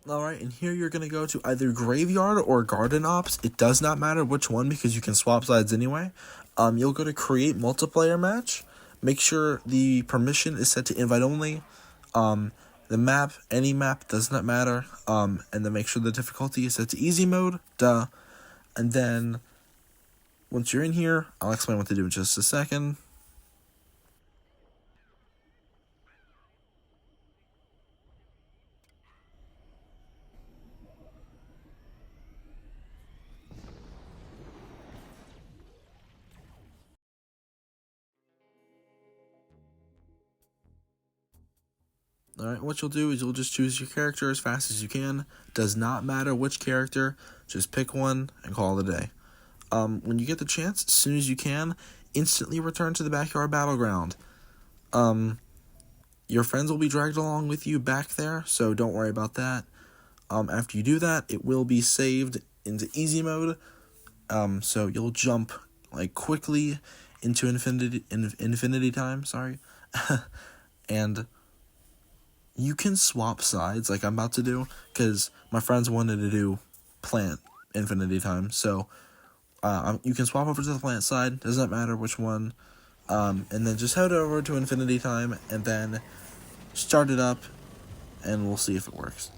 Alright, and here you're going to go to either Graveyard or Garden Ops. It does not matter which one because you can swap sides anyway. You'll go to Create Multiplayer Match. Make sure the permission is set to invite only. The map, any map, does not matter. And then make sure the difficulty is set to easy mode. And then, once you're in here, I'll explain what to do in just a second. Alright, what you'll do is you'll just choose your character as fast as you can. Does not matter which character, just pick one and call it a day. When you get the chance, as soon as you can, instantly return to the backyard battleground. Your friends will be dragged along with you back there, so don't worry about that. After you do that, it will be saved into easy mode. So you'll jump like quickly into infinity time, sorry. And you can swap sides like I'm about to do, because my friends wanted to do plant infinity time. So you can swap over to the plant side, doesn't matter which one. And then just head over to infinity time and then start it up, and we'll see if it works.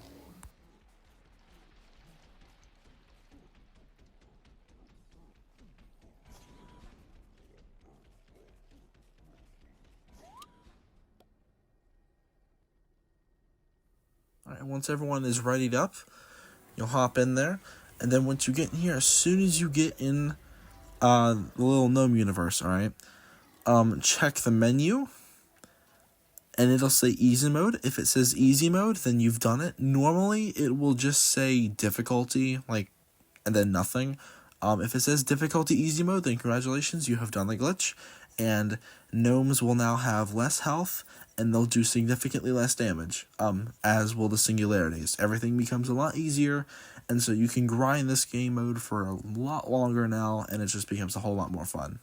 Alright, once everyone is readied up, you'll hop in there, and then once you get in here, as soon as you get in the little gnome universe, alright, check the menu, and it'll say easy mode. If it says easy mode, then you've done it. Normally, it will just say difficulty, and then nothing. If it says difficulty easy mode, then congratulations, you have done the glitch, and gnomes will now have less health, and they'll do significantly less damage, as will the singularities. Everything becomes a lot easier, and so you can grind this game mode for a lot longer now, and it just becomes a whole lot more fun.